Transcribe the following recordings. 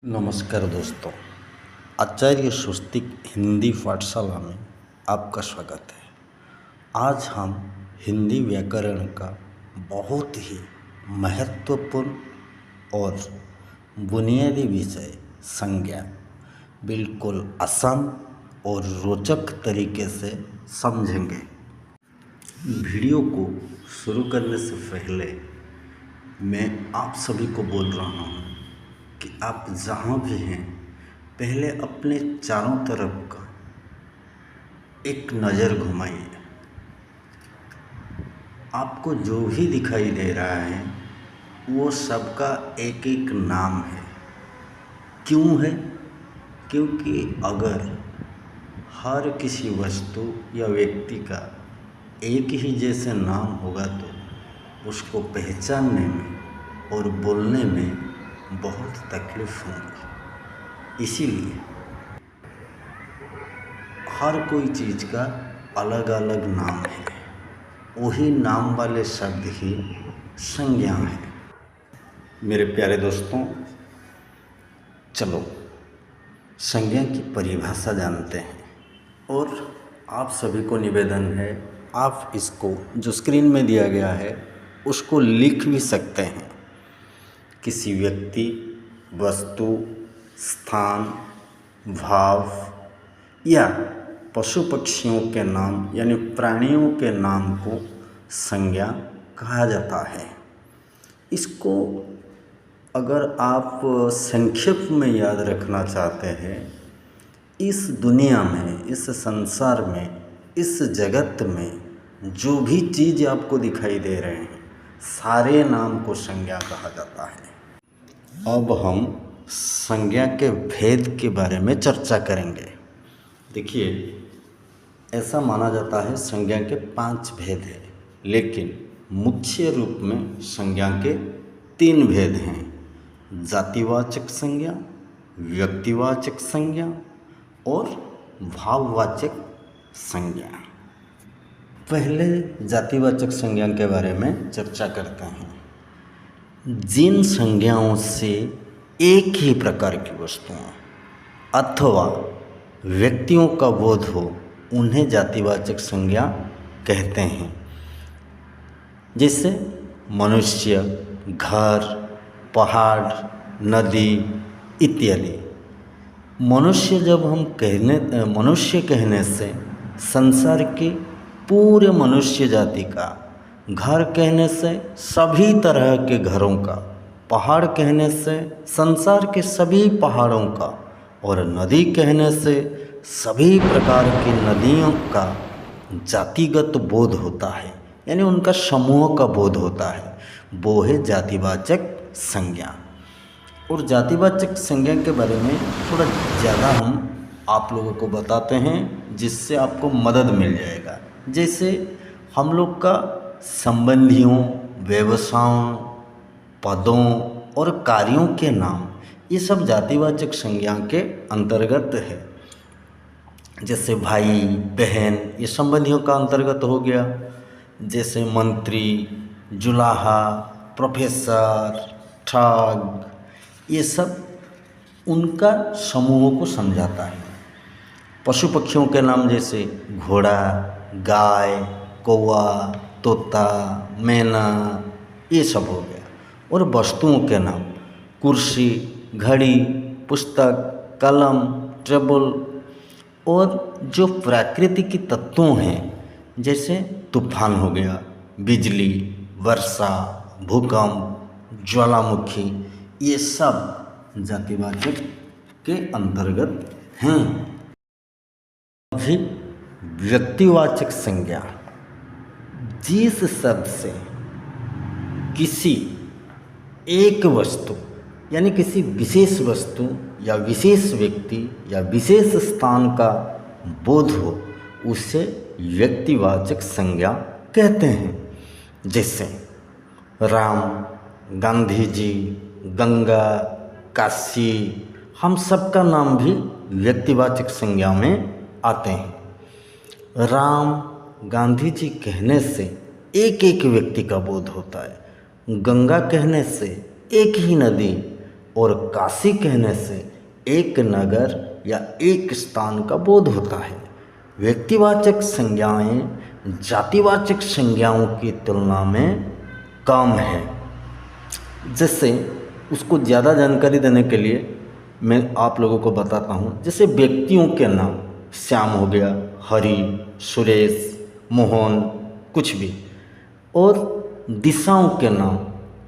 नमस्कार दोस्तों, आचार्य स्वस्तिक हिंदी पाठशाला में आपका स्वागत है। आज हम हिंदी व्याकरण का बहुत ही महत्वपूर्ण और बुनियादी विषय संज्ञा बिल्कुल आसान और रोचक तरीके से समझेंगे। वीडियो को शुरू करने से पहले मैं आप सभी को बोल रहा हूँ कि आप जहाँ भी हैं पहले अपने चारों तरफ का एक नज़र घुमाइए। आपको जो भी दिखाई दे रहा है वो सबका एक एक नाम है। क्यों है? क्योंकि अगर हर किसी वस्तु या व्यक्ति का एक ही जैसे नाम होगा तो उसको पहचानने में और बोलने में बहुत तकलीफ होगी। इसीलिए हर कोई चीज़ का अलग अलग नाम है, वही नाम वाले शब्द ही संज्ञा है। मेरे प्यारे दोस्तों, चलो संज्ञा की परिभाषा जानते हैं। और आप सभी को निवेदन है, आप इसको जो स्क्रीन में दिया गया है उसको लिख भी सकते हैं। किसी व्यक्ति, वस्तु, स्थान, भाव या पशु पक्षियों के नाम यानी प्राणियों के नाम को संज्ञा कहा जाता है। इसको अगर आप संक्षेप में याद रखना चाहते हैं, इस दुनिया में, इस संसार में, इस जगत में जो भी चीज़ आपको दिखाई दे रहे हैं सारे नाम को संज्ञा कहा जाता है। अब हम संज्ञा के भेद के बारे में चर्चा करेंगे। देखिए, ऐसा माना जाता है संज्ञा के 5 भेद हैं, लेकिन मुख्य रूप में संज्ञा के 3 भेद हैं: जातिवाचक संज्ञा, व्यक्तिवाचक संज्ञा और भाववाचक संज्ञा। पहले जातिवाचक संज्ञा के बारे में चर्चा करते हैं। जिन संज्ञाओं से एक ही प्रकार की वस्तुओं अथवा व्यक्तियों का बोध हो उन्हें जातिवाचक संज्ञा कहते हैं। जैसे मनुष्य, घर, पहाड़, नदी इत्यादि। मनुष्य कहने से संसार की पूरे मनुष्य जाति का, घर कहने से सभी तरह के घरों का, पहाड़ कहने से संसार के सभी पहाड़ों का और नदी कहने से सभी प्रकार की नदियों का जातिगत बोध होता है, यानी उनका समूह का बोध होता है। वो है जातिवाचक संज्ञा। और जातिवाचक संज्ञा के बारे में थोड़ा ज़्यादा हम आप लोगों को बताते हैं, जिससे आपको मदद मिल जाएगा। जैसे हम लोग का संबंधियों, व्यवसायों, पदों और कार्यों के नाम, ये सब जातिवाचक संज्ञा के अंतर्गत है। जैसे भाई, बहन, ये संबंधियों का अंतर्गत हो गया। जैसे मंत्री, जुलाहा, प्रोफेसर, ठग, ये सब उनका समूहों को समझाता है। पशु पक्षियों के नाम जैसे घोड़ा, गाय, कौवा, तोता, मैना, ये सब हो गया। और वस्तुओं के नाम कुर्सी, घड़ी, पुस्तक, कलम, टेबल। और जो प्राकृतिक तत्वों हैं जैसे तूफान हो गया, बिजली, वर्षा, भूकंप, ज्वालामुखी, ये सब जातिवाचक के अंतर्गत हैं। अभी व्यक्तिवाचक संज्ञा, जिस शब्द से किसी एक वस्तु यानी किसी विशेष वस्तु या विशेष व्यक्ति या विशेष स्थान का बोध हो उसे व्यक्तिवाचक संज्ञा कहते हैं। जैसे राम, गांधी जी, गंगा, काशी, हम सब का नाम भी व्यक्तिवाचक संज्ञा में आते हैं। राम, गांधी जी कहने से एक एक व्यक्ति का बोध होता है। गंगा कहने से एक ही नदी और काशी कहने से एक नगर या एक स्थान का बोध होता है। व्यक्तिवाचक संज्ञाएं जातिवाचक संज्ञाओं की तुलना में कम है। जैसे उसको ज़्यादा जानकारी देने के लिए मैं आप लोगों को बताता हूँ। जैसे व्यक्तियों के नाम श्याम हो गया, हरि, सुरेश, मोहन, कुछ भी। और दिशाओं के नाम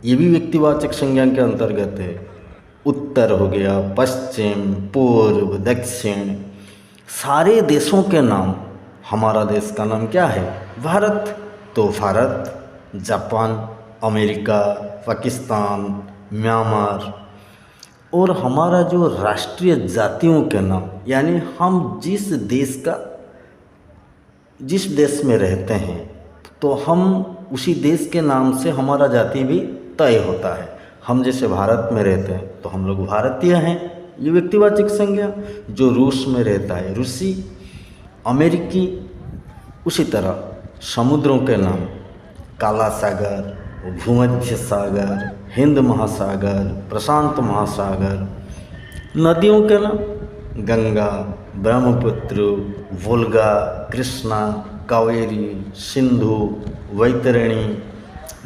ये भी व्यक्तिवाचक संज्ञा के अंतर्गत है। उत्तर हो गया, पश्चिम, पूर्व, दक्षिण। सारे देशों के नाम, हमारा देश का नाम क्या है? भारत। तो Bharat, Japan, America, Pakistan, Myanmar. और हमारा जो राष्ट्रीय जातियों के नाम, यानी हम जिस देश में रहते हैं तो हम उसी देश के नाम से हमारा जाति भी तय होता है। हम जैसे भारत में रहते हैं तो हम लोग भारतीय हैं, ये व्यक्तिवाचक संज्ञा। जो रूस में रहता है रूसी, अमेरिकी। उसी तरह समुद्रों के नाम, काला सागर, भूमध्य सागर, हिंद महासागर, प्रशांत महासागर। नदियों के नाम, गंगा, ब्रह्मपुत्र, वोल्गा, कृष्णा, कावेरी, सिंधु, वैतरणी,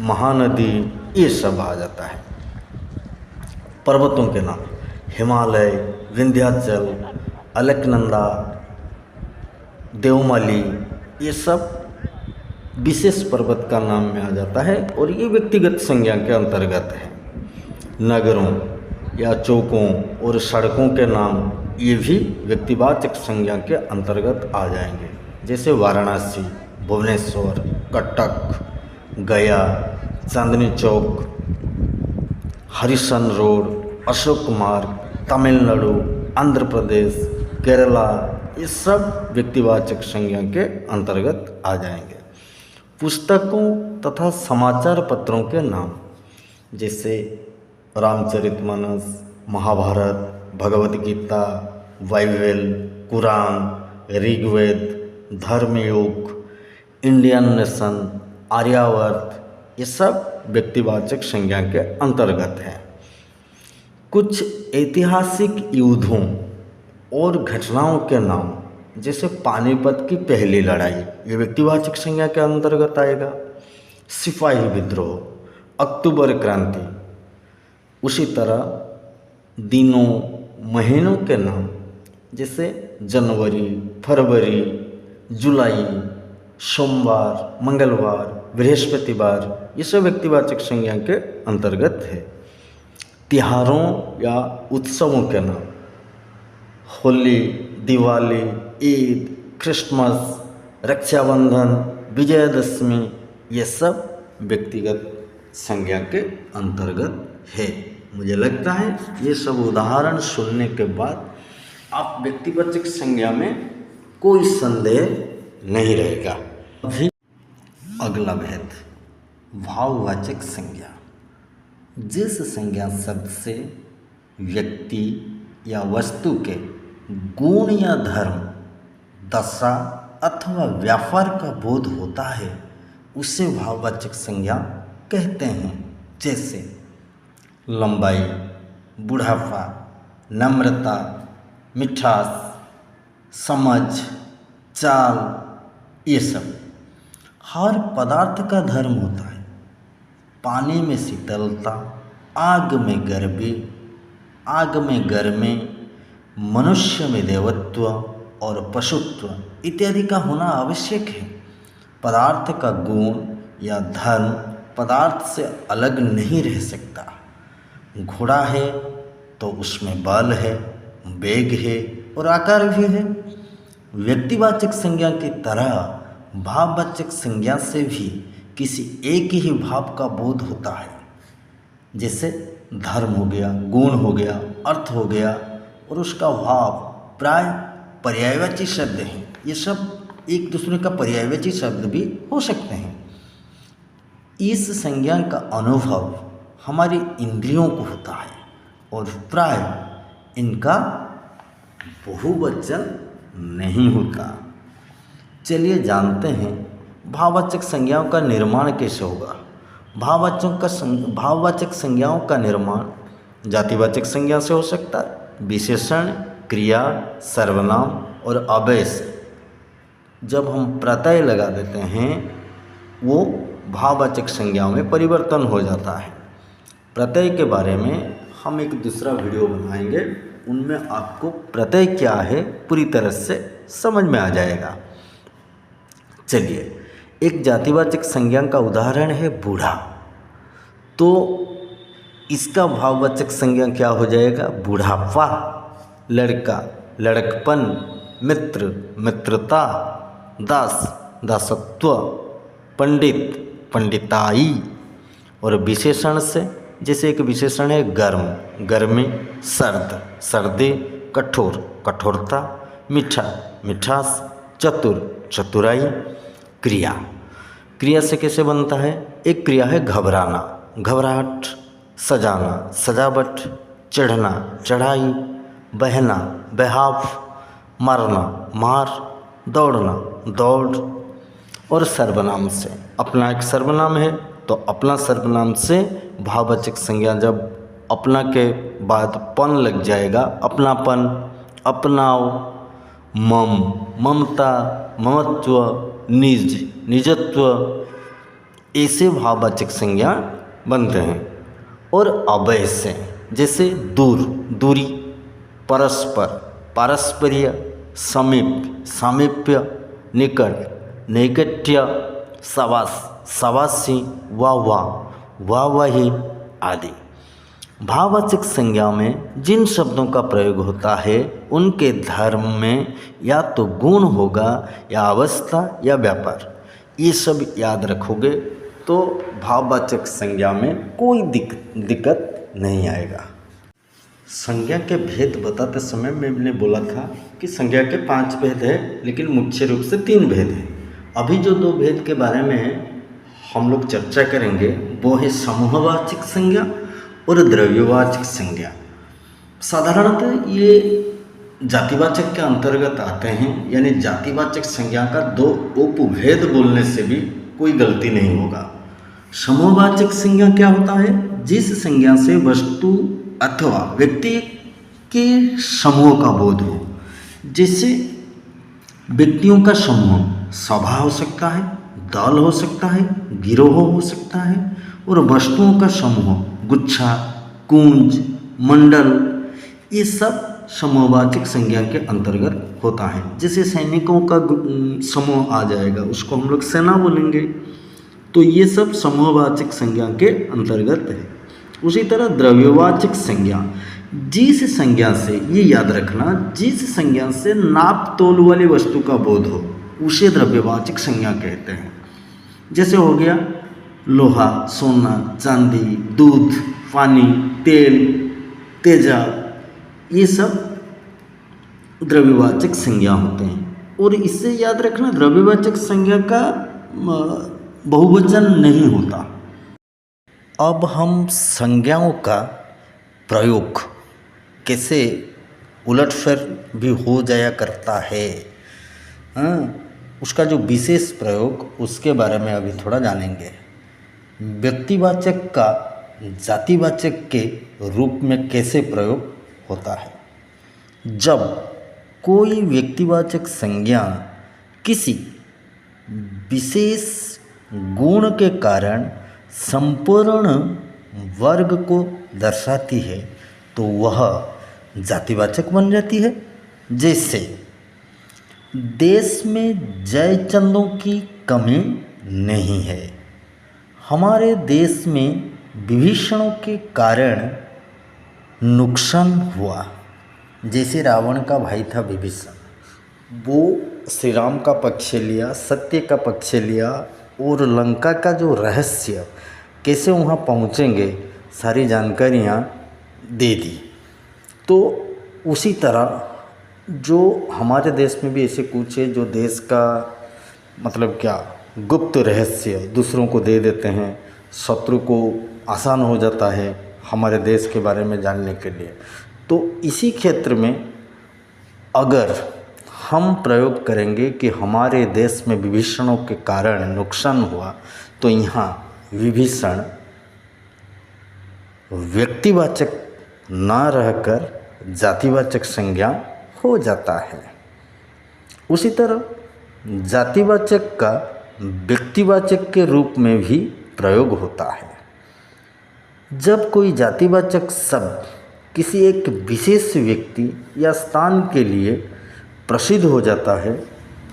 महानदी, ये सब आ जाता है। पर्वतों के नाम, हिमालय, विंध्याचल, अलकनंदा, देवमाली, ये सब विशेष पर्वत का नाम में आ जाता है और ये व्यक्तिगत संज्ञा के अंतर्गत है। नगरों या चौकों और सड़कों के नाम ये भी व्यक्तिवाचक संज्ञा के अंतर्गत आ जाएंगे। जैसे वाराणसी, भुवनेश्वर, कटक, गया, चांदनी चौक, हरिशन रोड, अशोक मार्ग, तमिलनाडु, आंध्र प्रदेश, केरला, ये सब व्यक्तिवाचक संज्ञा के अंतर्गत आ जाएंगे। पुस्तकों तथा समाचार पत्रों के नाम, जैसे Ramcharitmanas, Mahabharat, Bhagavad Gita, Bible, Quran, Rigveda, Dharmayog, Indian nation, Aryavarta, ये सब व्यक्तिवाचक संज्ञा के अंतर्गत हैं। कुछ ऐतिहासिक युद्धों और घटनाओं के नाम, जैसे पानीपत की पहली लड़ाई, ये व्यक्तिवाचक संज्ञा के अंतर्गत आएगा। सिपाही विद्रोह, अक्टूबर क्रांति। उसी तरह दिनों, महीनों के नाम, जैसे जनवरी, फरवरी, जुलाई, सोमवार, मंगलवार, बृहस्पतिवार, ये सब व्यक्तिवाचक संज्ञा के अंतर्गत है। त्योहारों या उत्सवों के नाम, होली, दिवाली, ईद, क्रिसमस, रक्षाबंधन, विजयदशमी, ये सब व्यक्तिगत संज्ञा के अंतर्गत है। मुझे लगता है ये सब उदाहरण सुनने के बाद आप व्यक्तिवाचक संज्ञा में कोई संदेह नहीं रहेगा। अभी अगला भेद, भाववाचक संज्ञा। जिस संज्ञा शब्द से व्यक्ति या वस्तु के गुण या धर्म, दशा अथवा व्यापार का बोध होता है उसे भाववाचक संज्ञा कहते हैं। जैसे लंबाई, बुढ़ापा, नम्रता, मिठास, समझ, चाल, ये सब। हर पदार्थ का धर्म होता है। पानी में शीतलता, आग में गर्मी, मनुष्य में देवत्व और पशुत्व इत्यादि का होना आवश्यक है। पदार्थ का गुण या धर्म पदार्थ से अलग नहीं रह सकता। घोड़ा है तो उसमें बल है, वेग है और आकार भी है। व्यक्तिवाचक संज्ञा की तरह भाववाचक संज्ञा से भी किसी एक ही भाव का बोध होता है। जैसे धर्म हो गया, गुण हो गया, अर्थ हो गया और उसका भाव प्राय पर्यायवाची शब्द हैं। ये सब एक दूसरे का पर्यायवाची शब्द भी हो सकते हैं। इस संज्ञा का अनुभव हमारी इंद्रियों को होता है और प्राय इनका बहुवचन नहीं होता। चलिए जानते हैं भाववाचक संज्ञाओं का निर्माण कैसे होगा। भाववाचक संज्ञाओं का निर्माण जातिवाचक संज्ञा से हो सकता है, विशेषण, क्रिया, सर्वनाम और अव्यय से। जब हम प्रत्यय लगा देते हैं वो भाववाचक संज्ञाओं में परिवर्तन हो जाता है। प्रत्यय के बारे में हम एक दूसरा वीडियो बनाएंगे, उनमें आपको प्रत्यय क्या है पूरी तरह से समझ में आ जाएगा। चलिए, एक जातिवाचक संज्ञा का उदाहरण है बूढ़ा, तो इसका भाववाचक संज्ञा क्या हो जाएगा? बुढ़ापा। लड़का, लड़कपन। मित्र, मित्रता। दास, दासत्व। पंडित, पंडिताई। और विशेषण से, जैसे एक विशेषण है गर्म, गर्मी। सर्द, सर्दी। कठोर, कठोरता। मीठा, मिठास। चतुर, चतुराई। क्रिया, क्रिया से कैसे बनता है? एक क्रिया है घबराना, घबराहट। सजाना, सजावट। चढ़ना, चढ़ाई। बहना, बहाव। मारना, मार। दौड़ना, दौड़। और सर्वनाम से, अपना एक सर्वनाम है तो अपना सर्वनाम से भाववाचक संज्ञा जब अपना के बाद पन लग जाएगा, अपनापन, अपनाओ। मम, ममता, ममत्व। निज, निजत्व। ऐसे भाववाचक संज्ञा बनते हैं। और अव्यय से, जैसे दूर, दूरी। परस्पर, पारस्पर्य। समीप, सामीप्य। निकट, नैकट्य। सवास, सवासी। वाह, वाहवाही आदि। भाववाचक संज्ञा में जिन शब्दों का प्रयोग होता है उनके धर्म में या तो गुण होगा या अवस्था या व्यापार। ये सब याद रखोगे तो भाववाचक संज्ञा में कोई दिक्कत नहीं आएगा। संज्ञा के भेद बताते समय मैंने बोला था कि संज्ञा के 5 भेद है, लेकिन मुख्य रूप से 3 भेद हैं। अभी जो 2 भेद के बारे में हम लोग चर्चा करेंगे वो है समूहवाचक संज्ञा और द्रव्यवाचक संज्ञा। साधारणतः ये जातिवाचक के अंतर्गत आते हैं, यानी जातिवाचक संज्ञा का 2 उपभेद बोलने से भी कोई गलती नहीं होगा। समूहवाचक संज्ञा क्या होता है? जिस संज्ञा से वस्तु अथवा व्यक्ति के समूह का बोध हो। जैसे व्यक्तियों का समूह सभा हो सकता है, दल हो सकता है, गिरोह हो सकता है। और वस्तुओं का समूह गुच्छा, कुंज, मंडल, ये सब समूहवाचक संज्ञा के अंतर्गत होता है। जैसे सैनिकों का समूह आ जाएगा, उसको हम लोग सेना बोलेंगे, तो ये सब समूहवाचक संज्ञा के अंतर्गत है। उसी तरह द्रव्यवाचक संज्ञा, जिस संज्ञा से, ये याद रखना, जिस संज्ञा से नाप तोल वाली वस्तु का बोध हो उसे द्रव्यवाचक संज्ञा कहते हैं। जैसे हो गया लोहा, सोना, चांदी, दूध, पानी, तेल, तेजाब, ये सब द्रव्यवाचक संज्ञा होते हैं। और इससे याद रखना, द्रव्यवाचक संज्ञा का बहुवचन नहीं होता। अब हम संज्ञाओं का प्रयोग कैसे उलटफेर भी हो जाया करता है, उसका जो विशेष प्रयोग, उसके बारे में अभी थोड़ा जानेंगे। व्यक्तिवाचक का जातिवाचक के रूप में कैसे प्रयोग होता है? जब कोई व्यक्तिवाचक संज्ञा किसी विशेष गुण के कारण संपूर्ण वर्ग को दर्शाती है तो वह जातिवाचक बन जाती है। जैसे देश में जयचंदों की कमी नहीं है। हमारे देश में विभीषणों के कारण नुकसान हुआ। जैसे रावण का भाई था विभीषण, वो श्री राम का पक्ष लिया, सत्य का पक्ष लिया, और लंका का जो रहस्य कैसे वहाँ पहुँचेंगे सारी जानकारियाँ दे दी। तो उसी तरह जो हमारे देश में भी ऐसे कुछ है जो देश का मतलब क्या गुप्त रहस्य दूसरों को दे देते हैं, शत्रु को आसान हो जाता है हमारे देश के बारे में जानने के लिए। तो इसी क्षेत्र में अगर हम प्रयोग करेंगे कि हमारे देश में विभीषणों के कारण नुकसान हुआ, तो यहाँ विभीषण व्यक्तिवाचक ना रहकर जातिवाचक संज्ञा हो जाता है। उसी तरह जातिवाचक का व्यक्तिवाचक के रूप में भी प्रयोग होता है। जब कोई जातिवाचक शब्द किसी एक विशेष व्यक्ति या स्थान के लिए प्रसिद्ध हो जाता है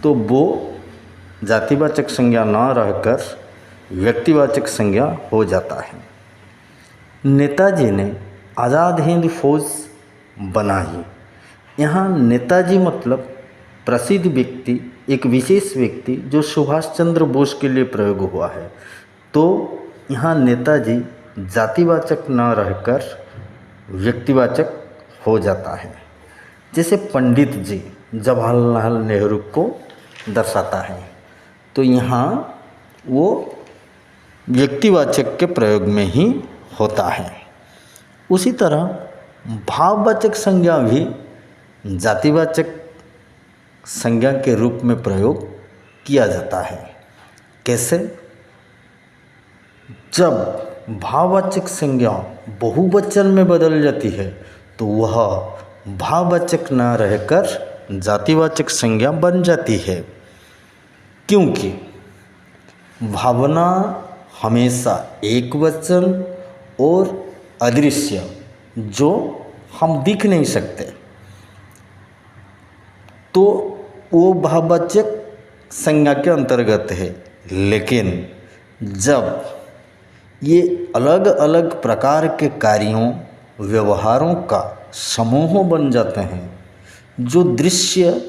तो वो जातिवाचक संज्ञा न रहकर व्यक्तिवाचक संज्ञा हो जाता है। नेताजी ने आज़ाद हिंद फौज बनाई। यहाँ नेताजी मतलब प्रसिद्ध व्यक्ति, एक विशेष व्यक्ति जो सुभाष चंद्र बोस के लिए प्रयोग हुआ है। तो यहाँ नेताजी जातिवाचक न रहकर व्यक्तिवाचक हो जाता है। जैसे पंडित जी जवाहरलाल नेहरू को दर्शाता है, तो यहाँ वो व्यक्तिवाचक के प्रयोग में ही होता है। उसी तरह भाववाचक संज्ञा भी जातिवाचक संज्ञा के रूप में प्रयोग किया जाता है। कैसे? जब भाववाचक संज्ञा बहुवचन में बदल जाती है तो वह भाववाचक न रहकर जातिवाचक संज्ञा बन जाती है, क्योंकि भावना हमेशा एक वचन और अदृश्य जो हम दिख नहीं सकते, तो वो भाववाचक संज्ञा के अंतर्गत है। लेकिन जब ये अलग अलग प्रकार के कार्यों व्यवहारों का समूह बन जाते हैं जो दृश्य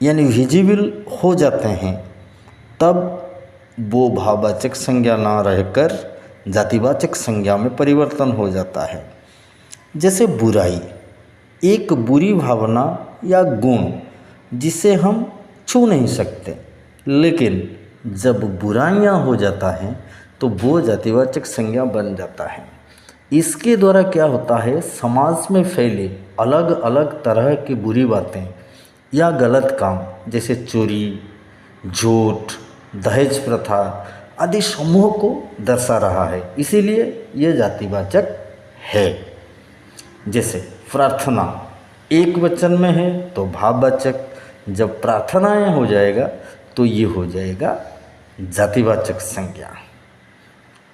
यानी विजिबल हो जाते हैं, तब वो भाववाचक संज्ञा ना रहकर जातिवाचक संज्ञा में परिवर्तन हो जाता है। जैसे बुराई, एक बुरी भावना या गुण जिसे हम छू नहीं सकते, लेकिन जब बुराइयां हो जाता है तो वो जातिवाचक संज्ञा बन जाता है। इसके द्वारा क्या होता है, समाज में फैले अलग अलग तरह की बुरी बातें या गलत काम जैसे चोरी, झूठ, दहेज प्रथा आदि समूह को दर्शा रहा है, इसीलिए ये जातिवाचक है। जैसे प्रार्थना एक वचन में है तो भाववाचक, जब प्रार्थनाएं हो जाएगा तो ये हो जाएगा जातिवाचक संज्ञा।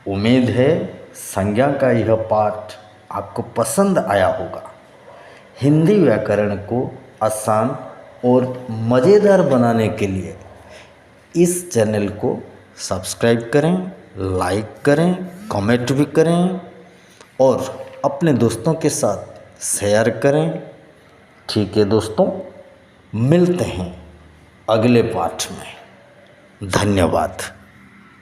उम्मीद है संज्ञा का यह पाठ आपको पसंद आया होगा। हिंदी व्याकरण को आसान और मज़ेदार बनाने के लिए इस चैनल को सब्सक्राइब करें, लाइक करें, कमेंट भी करें और अपने दोस्तों के साथ शेयर करें। ठीक है दोस्तों, मिलते हैं अगले पाठ में। धन्यवाद।